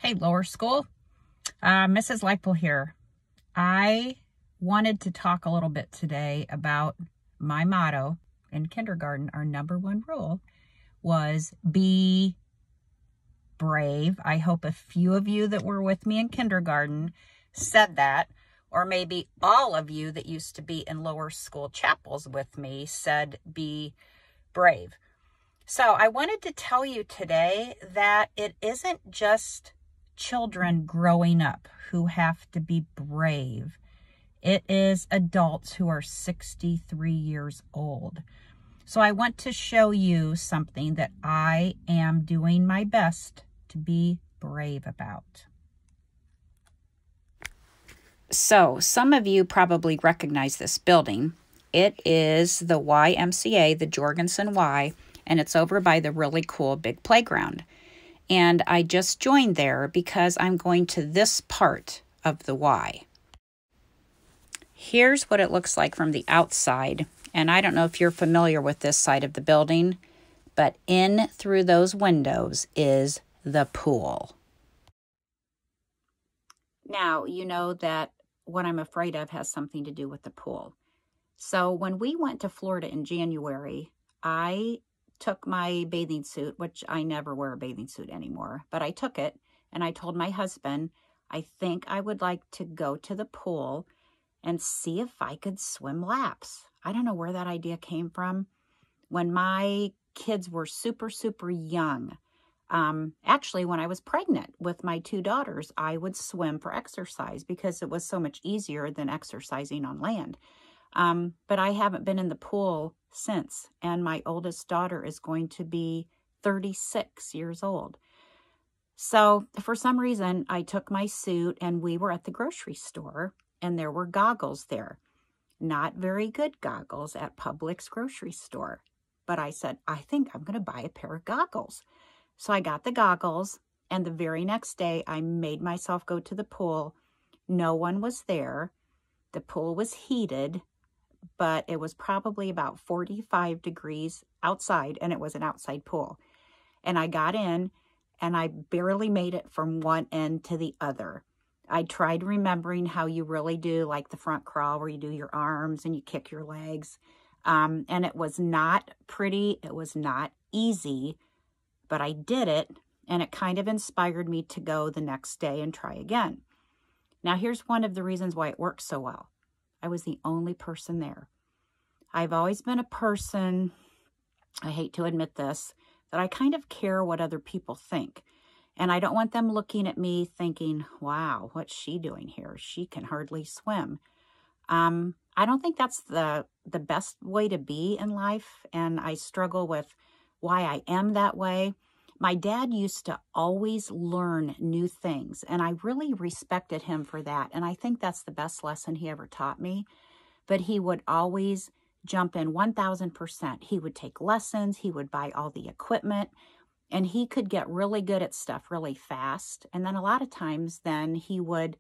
Hey, lower school. Mrs. Leipold here. I wanted to talk a little bit today about my motto in kindergarten. Our number one rule was be brave. I hope a few of you that were with me in kindergarten said that, or maybe all of you that used to be in lower school chapels with me said be brave. So I wanted to tell you today that it isn't just children growing up who have to be brave. It is adults who are 63 years old. So I want to show you something that I am doing my best to be brave about. So some of you probably recognize this building. It is the YMCA, the Jorgensen Y, and it's over by the really cool big playground. And I just joined there because I'm going to this part of the Y. Here's what it looks like from the outside. And I don't know if you're familiar with this side of the building, but in through those windows is the pool. Now, you know that what I'm afraid of has something to do with the pool. So when we went to Florida in January, I took my bathing suit, which I never wear a bathing suit anymore, but I took it and I told my husband, I think I would like to go to the pool and see if I could swim laps. I don't know where that idea came from. When my kids were super young, actually when I was pregnant with my two daughters, I would swim for exercise because it was so much easier than exercising on land. But I haven't been in the pool since, and my oldest daughter is going to be 36 years old. So for some reason, I took my suit and we were at the grocery store and there were goggles there. Not very good goggles at Publix grocery store. But I said, I think I'm going to buy a pair of goggles. So I got the goggles, and the very next day I made myself go to the pool. No one was there. The pool was heated, but it was probably about 45 degrees outside, and it was an outside pool. And I got in, and I barely made it from one end to the other. I tried remembering how you really do, like the front crawl, where you do your arms and you kick your legs. And it was not pretty. It was not easy, but I did it, and it kind of inspired me to go the next day and try again. Now, here's one of the reasons why it worked so well. I was the only person there. I've always been a person, I hate to admit this, that I kind of care what other people think. And I don't want them looking at me thinking, wow, what's she doing here? She can hardly swim. I don't think that's the best way to be in life. And I struggle with why I am that way. My dad used to always learn new things, and I really respected him for that. And I think that's the best lesson he ever taught me. But he would always jump in 1000%. He would take lessons. He would buy all the equipment, and he could get really good at stuff really fast. And then a lot of times then he would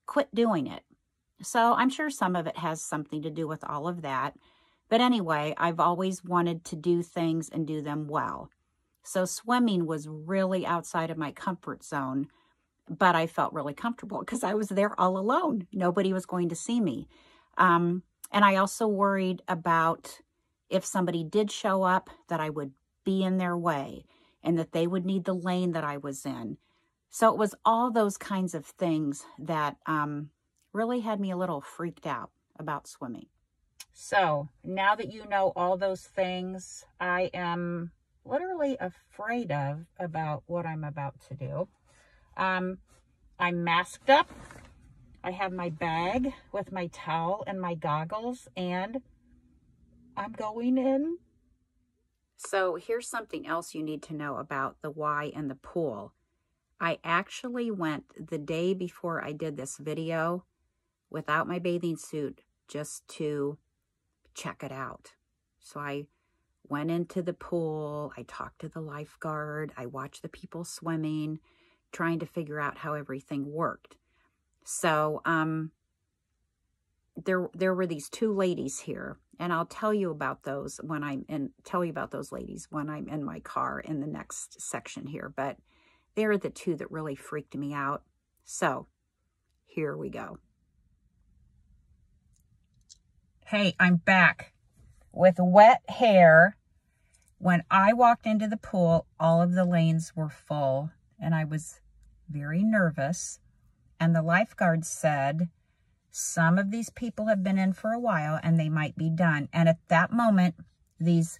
quit doing it. So I'm sure some of it has something to do with all of that. But anyway, I've always wanted to do things and do them well. So swimming was really outside of my comfort zone, but I felt really comfortable because I was there all alone. Nobody was going to see me. And I also worried about if somebody did show up, that I would be in their way and that they would need the lane that I was in. So it was all those kinds of things that really had me a little freaked out about swimming. So now that you know all those things, I am literally afraid about what I'm about to do. I'm masked up. I have my bag with my towel and my goggles, and I'm going in. So here's something else you need to know about the Y and the pool. I actually went the day before I did this video without my bathing suit just to check it out. So I went into the pool, I talked to the lifeguard, I watched the people swimming, trying to figure out how everything worked. So there were these two ladies here, and I'll tell you about those when I'm in, tell you about those ladies when I'm in my car in the next section here. But They're the two that really freaked me out. So here we go. Hey, I'm back with wet hair. When I walked into the pool, all of the lanes were full, and I was very nervous. And the lifeguard said, some of these people have been in for a while and they might be done. And at that moment, these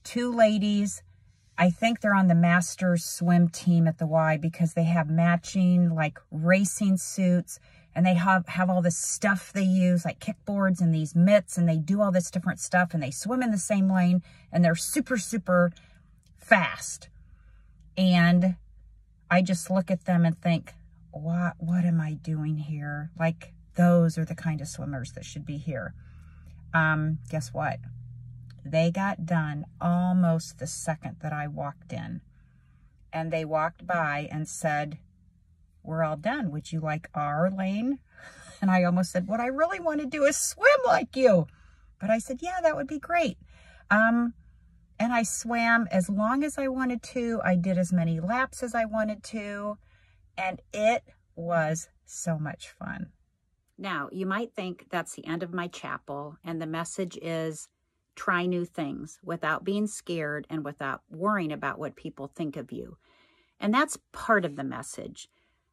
two ladies, I think they're on the Masters swim team at the Y, because they have matching like racing suits, and they have all this stuff they use, like kickboards and these mitts, and they do all this different stuff, and they swim in the same lane, and they're super, super fast. And I just look at them and think, what am I doing here? Like, those are the kind of swimmers that should be here. Guess what? They got done almost the second that I walked in. And they walked by and said, we're all done. Would you like our lane? And I almost said, what I really want to do is swim like you. But I said, yeah, that would be great. And I swam as long as I wanted to. I did as many laps as I wanted to. And it was so much fun. Now, you might think that's the end of my chapel, and the message is try new things without being scared and without worrying about what people think of you. And that's part of the message.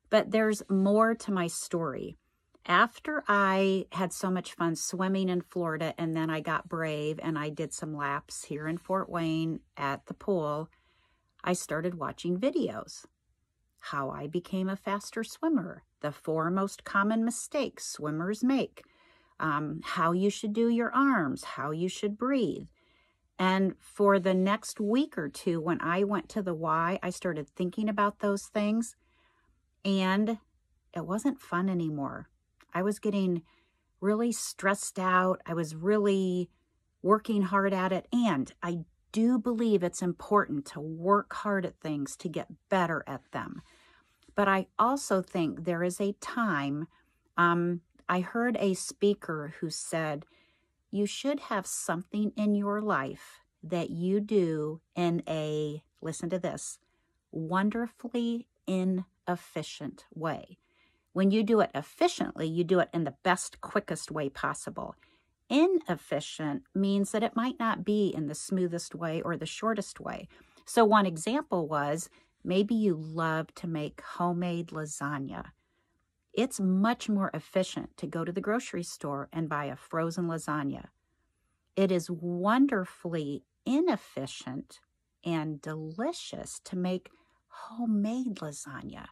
But there's more to my story. After I had so much fun swimming in Florida, and then I got brave and I did some laps here in Fort Wayne at the pool, I started watching videos. How I became a faster swimmer, the 4 most common mistakes swimmers make, how you should do your arms, how you should breathe. And for the next week or two, when I went to the Y, I started thinking about those things, and it wasn't fun anymore. I was getting really stressed out. I was really working hard at it, and I do believe it's important to work hard at things to get better at them. But I also think there is a time, I heard a speaker who said, you should have something in your life that you do in a, listen to this, wonderfully inefficient way. When you do it efficiently, you do it in the best, quickest way possible. Inefficient means that it might not be in the smoothest way or the shortest way. So one example was, maybe you love to make homemade lasagna. It's much more efficient to go to the grocery store and buy a frozen lasagna. It is wonderfully inefficient and delicious to make homemade lasagna.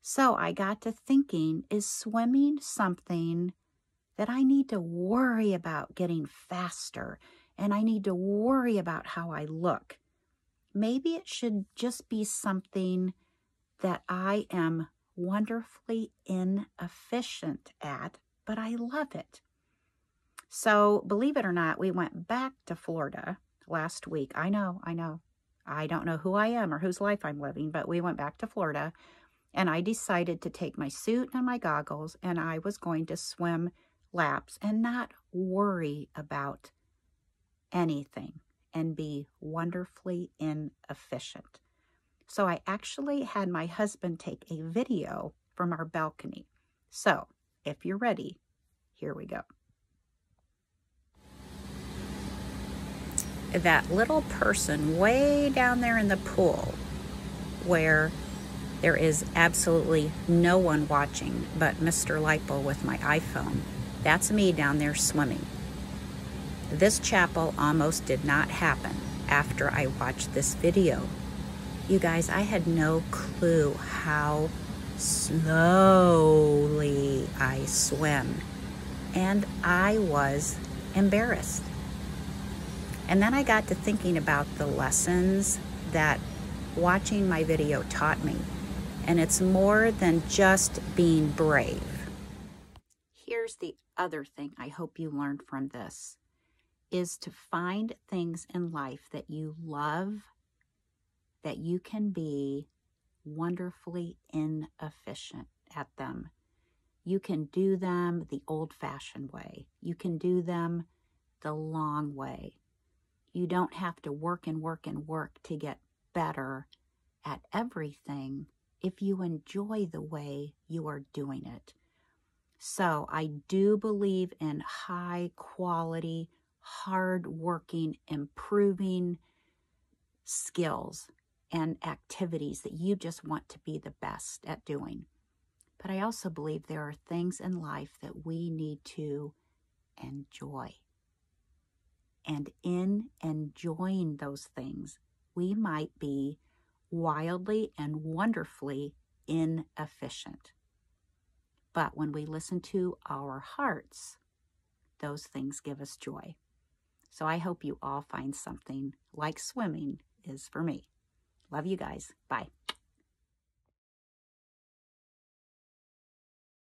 So I got to thinking, is swimming something that I need to worry about getting faster, and I need to worry about how I look? Maybe it should just be something that I am wonderfully inefficient at, but I love it. So believe it or not, we went back to Florida last week. I know. I don't know who I am or whose life I'm living, but we went back to Florida, and I decided to take my suit and my goggles, and I was going to swim laps and not worry about anything and be wonderfully inefficient. So I actually had my husband take a video from our balcony. So if you're ready, here we go. That little person way down there in the pool where there is absolutely no one watching but Mr. Lipo with my iPhone, that's me down there swimming. This chapel almost did not happen after I watched this video. You guys, I had no clue how slowly I swim, and I was embarrassed. And then I got to thinking about the lessons that watching my video taught me, and it's more than just being brave. Here's the other thing I hope you learned from this, is to find things in life that you love, that you can be wonderfully inefficient at them. You can do them the old-fashioned way. You can do them the long way. You don't have to work and work and work to get better at everything if you enjoy the way you are doing it. So I do believe in high quality, hard-working, improving skills and activities that you just want to be the best at doing. But I also believe there are things in life that we need to enjoy. And in enjoying those things, we might be wildly and wonderfully inefficient. But when we listen to our hearts, those things give us joy. So I hope you all find something like swimming is for me. Love you guys. Bye.